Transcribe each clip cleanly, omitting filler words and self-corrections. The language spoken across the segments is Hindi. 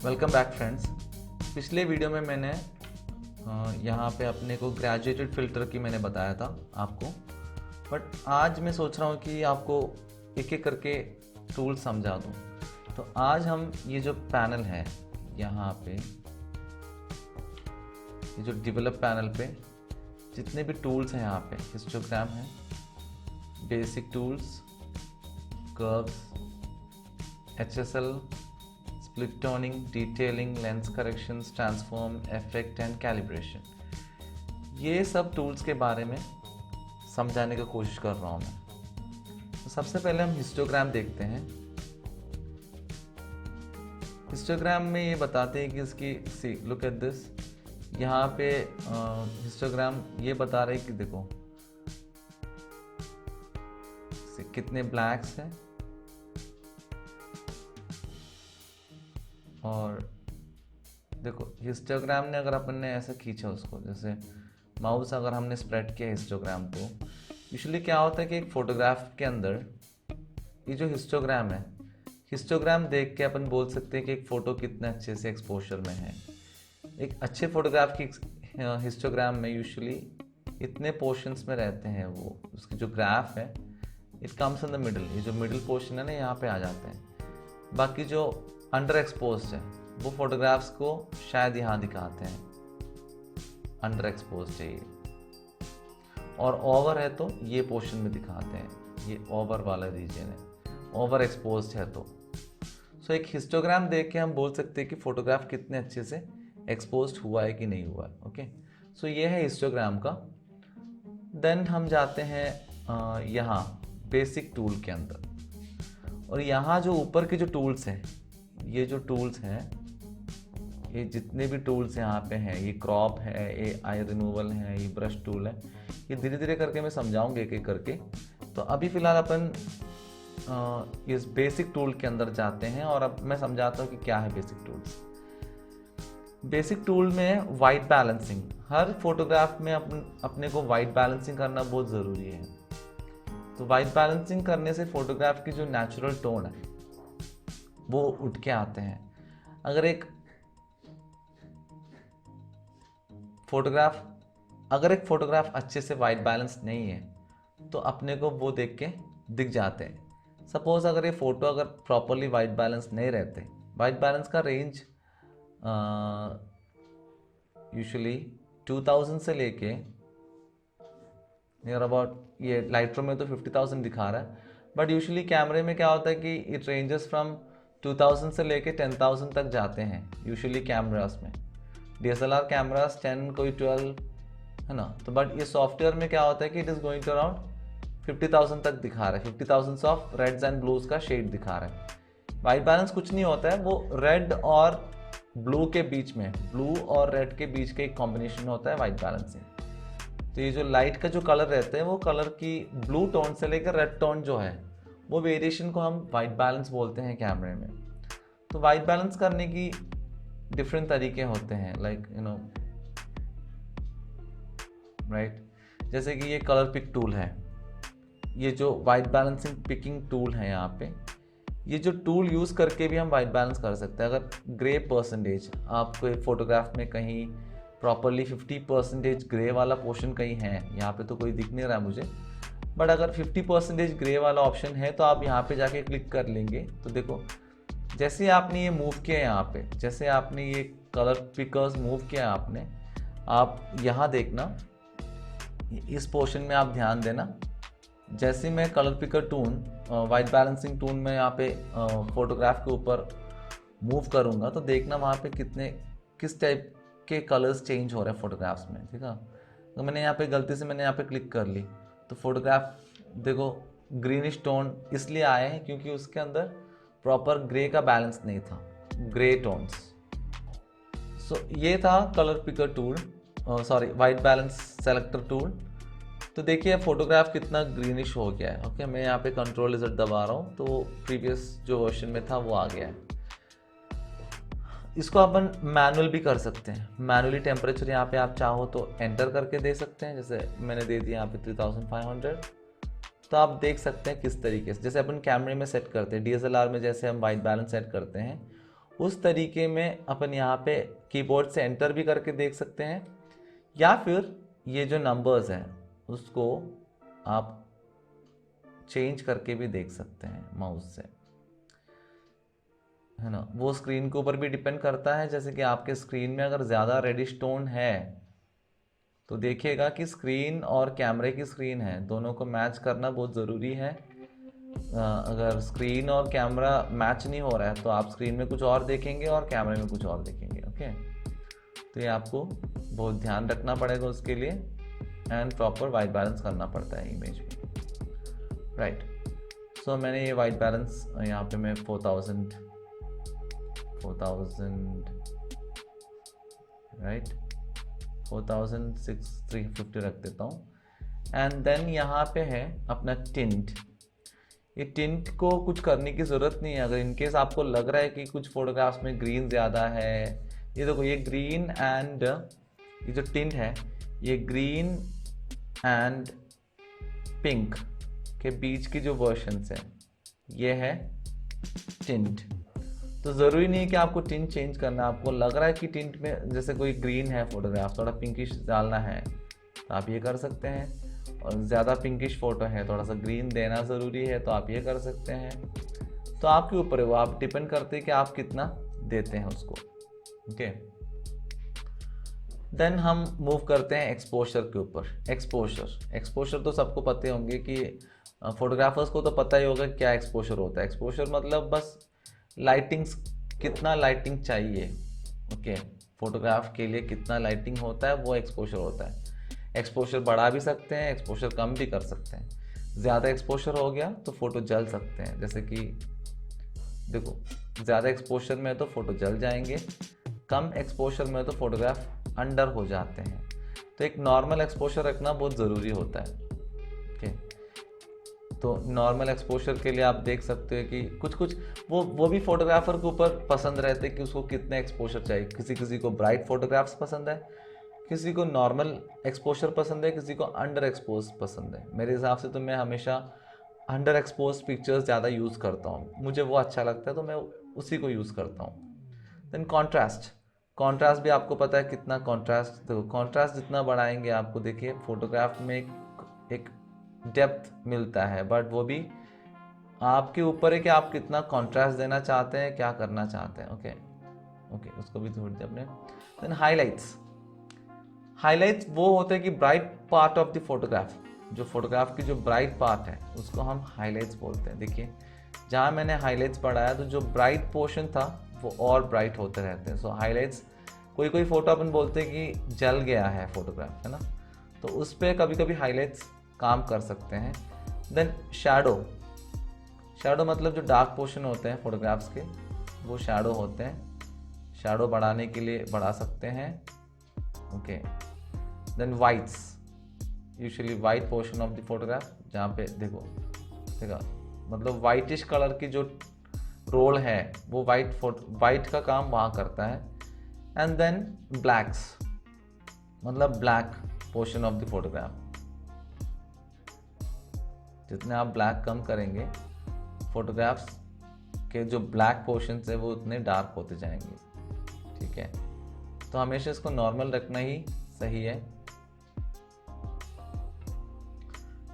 Welcome back friends. पिछले वीडियो में मैंने यहाँ पे अपने को ग्रेजुएटेड फ़िल्टर की मैंने बताया था आपको, बट आज मैं सोच रहा हूँ कि आपको एक एक करके टूल समझा दूँ। तो आज हम ये जो पैनल है यहाँ पे, ये जो डेवलप पैनल पे जितने भी टूल्स हैं यहाँ पे, हिस्टोग्राम है, basic tools, curves, HSL, split toning, detailing, lens corrections, transform, effect and calibration, ये सब टूल्स के बारे में समझाने की कोशिश कर रहा हूँ मैं। तो सबसे पहले हम हिस्टोग्राम देखते हैं। हिस्टोग्राम में ये बताते हैं कि इसकी सी लुक एट दिस, यहाँ पे हिस्टोग्राम ये बता रहे हैं कि देखो कितने ब्लैक्स हैं और देखो हिस्टोग्राम ने अगर अपन ने ऐसा खींचा उसको, जैसे माउस अगर हमने स्प्रेड किया हिस्टोग्राम को, यूजुअली क्या होता है कि एक फोटोग्राफ के अंदर ये जो हिस्टोग्राम है, हिस्टोग्राम देख के अपन बोल सकते हैं कि एक फ़ोटो कितने अच्छे से एक्सपोजर में है। एक अच्छे फोटोग्राफ की हिस्टोग्राम में यूजुअली इतने पोर्शंस में रहते हैं, वो उसकी जो ग्राफ है it comes in the middle, ये जो मिडल पोर्शन है ना यहाँ पे आ जाते हैं। बाकी जो अंडर एक्सपोज है वो फोटोग्राफ्स को शायद यहाँ दिखाते हैं, अंडर एक्सपोज चाहिए, और ओवर है तो ये पोर्शन में दिखाते हैं, ये ओवर वाला रीजन है, ओवर एक्सपोज है तो। सो एक हिस्टोग्राम देख के हम बोल सकते हैं कि फोटोग्राफ कितने अच्छे से एक्सपोज हुआ है कि नहीं हुआ है। ओके, सो ये है हिस्टोग्राम का। देन हम जाते हैं यहाँ बेसिक टूल के अंदर, और यहाँ जो ऊपर के जो टूल्स हैं, ये जो टूल्स हैं, ये जितने भी टूल्स यहाँ पे हैं, ये क्रॉप है, ये आई रिमूवल है, ये ब्रश टूल है, ये धीरे धीरे करके मैं समझाऊंगा एक एक करके। तो अभी फ़िलहाल अपन इस बेसिक टूल के अंदर जाते हैं और अब मैं समझाता हूँ कि क्या है बेसिक टूल्स। बेसिक टूल में वाइट बैलेंसिंग, हर फोटोग्राफ में अपने को वाइट बैलेंसिंग करना बहुत ज़रूरी है। तो वाइट बैलेंसिंग करने से फोटोग्राफ की जो नेचुरल टोन है वो उठ के आते हैं। अगर एक फोटोग्राफ अच्छे से वाइट बैलेंस नहीं है तो अपने को वो देख के दिख जाते हैं। सपोज अगर ये फ़ोटो अगर प्रॉपरली वाइट बैलेंस नहीं रहते, वाइट बैलेंस का रेंज यूजुअली 2000 से लेके नियर अबाउट, ये लाइटरूम में तो 50,000 दिखा रहा है, बट यूजुअली कैमरे में क्या होता है कि इट रेंजेस फ्रॉम 2000 से लेके 10,000 तक जाते हैं यूजुअली कैमरास में। DSLR कैमरास 10 कोई 12 है ना, तो बट ये सॉफ्टवेयर में क्या होता है कि it is going to around 50,000 तक दिखा रहा है, 50,000 ऑफ रेड्स एंड ब्लूज का शेड दिखा रहा है। वाइट बैलेंस कुछ नहीं होता है, वो रेड और ब्लू के बीच में, ब्लू और रेड के बीच का एक कॉम्बिनेशन होता है वाइट बैलेंसिंग। तो ये जो लाइट का जो कलर रहता है, वो कलर की ब्लू टोन से लेकर रेड टोन जो है, वो वेरिएशन को हम वाइट बैलेंस बोलते हैं कैमरे में। तो वाइट बैलेंस करने की डिफरेंट तरीके होते हैं, लाइक यू नो राइट। जैसे कि ये कलर पिक टूल है, ये जो वाइट बैलेंसिंग पिकिंग टूल है यहाँ पे, ये जो टूल यूज़ करके भी हम वाइट बैलेंस कर सकते हैं। अगर ग्रे परसेंटेज आपको एक फोटोग्राफ में कहीं प्रॉपरली 50% ग्रे वाला पोर्शन कहीं है, यहाँ पे तो कोई दिख नहीं रहा मुझे, बट अगर 50% ग्रे वाला ऑप्शन है तो आप यहाँ पे जाके क्लिक कर लेंगे। तो देखो जैसे आपने ये मूव किया यहाँ पे, जैसे आपने ये कलर पिकर्स मूव किया आपने, आप यहाँ देखना इस पोर्शन में आप ध्यान देना। जैसे मैं colour picker tool white balancing tool में यहाँ पे फोटोग्राफ के ऊपर मूव करूँगा तो देखना वहाँ पे किस टाइप के कलर्स चेंज हो रहे हैं फोटोग्राफ्स में। ठीक है, तो मैंने यहाँ पे गलती से मैंने यहाँ पे क्लिक कर ली तो फोटोग्राफ देखो ग्रीनिश टोन इसलिए आए हैं क्योंकि उसके अंदर प्रॉपर ग्रे का बैलेंस नहीं था, ग्रे टोन्स। सो ये था colour picker tool, sorry white balance selector tool. तो देखिए फोटोग्राफ कितना ग्रीनिश हो गया है। ओके, मैं यहाँ पे कंट्रोल Z दबा रहा हूँ तो प्रीवियस जो वर्जन में था वो आ गया है। इसको अपन मैनुअल भी कर सकते हैं। मैनुअली टेम्परेचर यहाँ पे आप चाहो तो एंटर करके दे सकते हैं, जैसे मैंने दे दिया यहाँ पे 3500। तो आप देख सकते हैं किस तरीके से, जैसे अपन कैमरे में सेट करते हैं, DSLR में जैसे हम वाइट बैलेंस सेट करते हैं उस तरीके में अपन यहाँ पे कीबोर्ड से एंटर भी करके देख सकते हैं, या फिर ये जो नंबर्स हैं उसको आप चेंज करके भी देख सकते हैं माउस से, है ना। वो स्क्रीन के ऊपर भी डिपेंड करता है। जैसे कि आपके स्क्रीन में अगर ज़्यादा रेडिश टोन है तो देखिएगा कि स्क्रीन और कैमरे की स्क्रीन है, दोनों को मैच करना बहुत ज़रूरी है। अगर स्क्रीन और कैमरा मैच नहीं हो रहा है तो आप स्क्रीन में कुछ और देखेंगे और कैमरे में कुछ और देखेंगे। ओके, तो ये आपको बहुत ध्यान रखना पड़ेगा उसके लिए, एंड प्रॉपर वाइट बैलेंस करना पड़ता है इमेज में, राइट। सो मैंने ये वाइट बैलेंस यहाँ पे मैं 4000 राइट 4350 रख देता हूँ। एंड देन यहाँ पे है अपना टिंट। ये टिंट को कुछ करने की ज़रूरत नहीं है। अगर इनकेस आपको लग रहा है कि कुछ फोटोग्राफ्स में ग्रीन ज़्यादा है, ये देखो ये ग्रीन एंड ये जो टिंट है ये ग्रीन एंड पिंक के बीच की जो वर्शंस है ये है टिंट। तो ज़रूरी नहीं है कि आपको टिंट चेंज करना है। आपको लग रहा है कि टिंट में जैसे कोई ग्रीन है फोटोग्राफ, थोड़ा पिंकिश डालना है तो आप ये कर सकते हैं, और ज़्यादा पिंकिश फोटो है थोड़ा सा ग्रीन देना ज़रूरी है तो आप ये कर सकते हैं। तो आपके ऊपर है वो, आप डिपेंड करते हैं कि आप कितना देते हैं उसको। ओके, देन हम मूव करते हैं एक्सपोजर के ऊपर। एक्सपोजर तो सबको पते होंगे कि फोटोग्राफर्स को तो पता ही होगा क्या एक्सपोजर होता है। एक्सपोजर मतलब बस लाइटिंग्स, कितना लाइटिंग चाहिए। ओके, फोटोग्राफ के लिए कितना लाइटिंग होता है वो एक्सपोजर होता है। एक्सपोजर बढ़ा भी सकते हैं, एक्सपोजर कम भी कर सकते हैं। ज़्यादा एक्सपोजर हो गया तो फ़ोटो जल सकते हैं। जैसे कि देखो ज़्यादा एक्सपोजर में तो फ़ोटो जल जाएंगे, कम एक्सपोजर में तो फोटोग्राफ अंडर हो जाते हैं। तो एक नॉर्मल एक्सपोजर रखना बहुत ज़रूरी होता है। ओके, तो नॉर्मल एक्सपोजर के लिए आप देख सकते हो कि कुछ वो भी फोटोग्राफर के ऊपर पसंद रहते हैं कि उसको कितने एक्सपोजर चाहिए। किसी को ब्राइट फोटोग्राफ्स पसंद है, किसी को नॉर्मल एक्सपोजर पसंद है, किसी को अंडर एक्सपोज पसंद है। मेरे हिसाब से तो मैं हमेशा अंडर एक्सपोज पिक्चर्स ज़्यादा यूज़ करता हूँ, मुझे वो अच्छा लगता है तो मैं उसी को यूज़ करता हूँ। देन कॉन्ट्रास्ट भी आपको पता है कितना कॉन्ट्रास्ट, तो कॉन्ट्रास्ट जितना बढ़ाएंगे आपको देखिए फोटोग्राफ में एक डेप्थ मिलता है, बट वो भी आपके ऊपर है कि आप कितना कॉन्ट्रास्ट देना चाहते हैं, क्या करना चाहते हैं। ओके, उसको भी छोड़ दिया अपने। देन हाईलाइट्स वो होते हैं कि bright part of the photograph, जो फोटोग्राफ की जो ब्राइट पार्ट है उसको हम हाईलाइट्स बोलते हैं। देखिए जहाँ मैंने हाईलाइट्स पढ़ाया तो जो ब्राइट पोर्शन था वो और ब्राइट होते रहते हैं। सो हाईलाइट्स, कोई फोटो अपन बोलते हैं कि जल गया है फोटोग्राफ, है ना, तो उस पर कभी कभी हाईलाइट्स काम कर सकते हैं। देन शैडो मतलब जो डार्क पोर्शन होते हैं फोटोग्राफ्स के वो शैडो होते हैं, शैडो बढ़ाने के लिए बढ़ा सकते हैं। Okay, then whites, usually white portion of the photograph, जहाँ पे देखो मतलब वाइटिश कलर की जो रोल है वो वाइट का काम वहाँ करता है। एंड देन ब्लैक्स मतलब black portion of the photograph, जितने आप ब्लैक कम करेंगे फोटोग्राफ्स के जो ब्लैक पोर्शंस है वो उतने डार्क होते जाएंगे। ठीक है, तो हमेशा इसको नॉर्मल रखना ही सही है।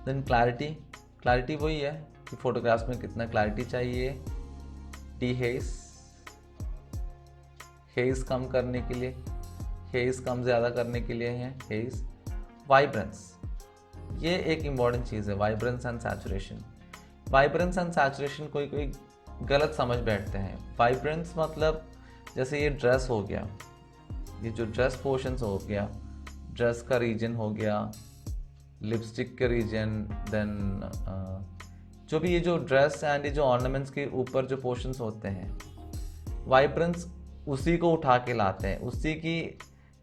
देन क्लैरिटी वही है कि फोटोग्राफ्स में कितना क्लैरिटी चाहिए। हेज़ कम करने के लिए, हेज़ कम ज़्यादा करने के लिए है हेज़। वाइब्रेंस, ये एक इम्पॉर्टेंट चीज़ है, वाइब्रेंस एंड सैचुरेशन कोई गलत समझ बैठते हैं। वाइब्रेंस मतलब जैसे ये ड्रेस हो गया, ये जो ड्रेस पोर्शंस हो गया, ड्रेस का रीजन हो गया, लिपस्टिक का रीजन, देन जो भी ये जो ड्रेस एंड ये जो ऑर्नामेंट्स के ऊपर जो पोर्शंस होते हैं, वाइब्रेंस उसी को उठा के लाते हैं, उसी की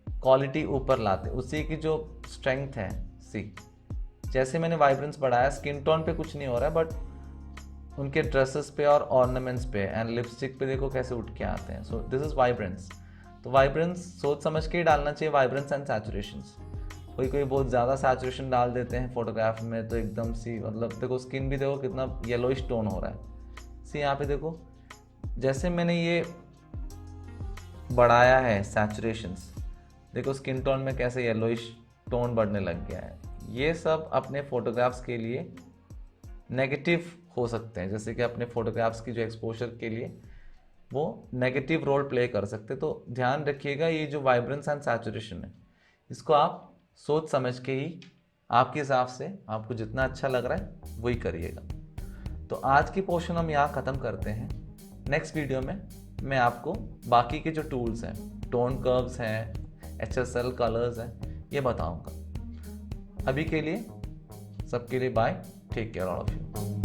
क्वालिटी ऊपर लाते हैं, उसी की जो स्ट्रेंथ है। जैसे मैंने वाइब्रेंस बढ़ाया, स्किन टोन पे कुछ नहीं हो रहा है, बट उनके ड्रेसेस पे और ऑर्नामेंट्स पे एंड लिपस्टिक पे देखो कैसे उठ के आते हैं। So this is vibrance. तो वाइब्रेंस सोच समझ के ही डालना चाहिए, वाइब्रेंस एंड सैचुरेशंस। कोई बहुत ज़्यादा सैचुरेशन डाल देते हैं फोटोग्राफ में तो एकदम सी मतलब देखो स्किन भी देखो कितना येलोइश टोन हो रहा है। सी यहाँ पे देखो, जैसे मैंने ये बढ़ाया है सैचुरेशंस, देखो स्किन टोन में कैसे येलोइश टोन बढ़ने लग गया है, ये सब अपने फोटोग्राफ्स के लिए नेगेटिव हो सकते हैं, जैसे कि अपने फोटोग्राफ्स की जो एक्सपोजर के लिए वो नेगेटिव रोल प्ले कर सकते। तो ध्यान रखिएगा, ये जो वाइब्रेंस एंड सैचुरेशन है इसको आप सोच समझ के ही आपके हिसाब से आपको जितना अच्छा लग रहा है वही करिएगा। तो आज की पोर्शन हम यहाँ ख़त्म करते हैं। नेक्स्ट वीडियो में मैं आपको बाकी के जो टूल्स हैं, टोन कर्व्स हैं, HSL कलर्स हैं, ये बताऊंगा। अभी के लिए सबके लिए bye, take care all of you.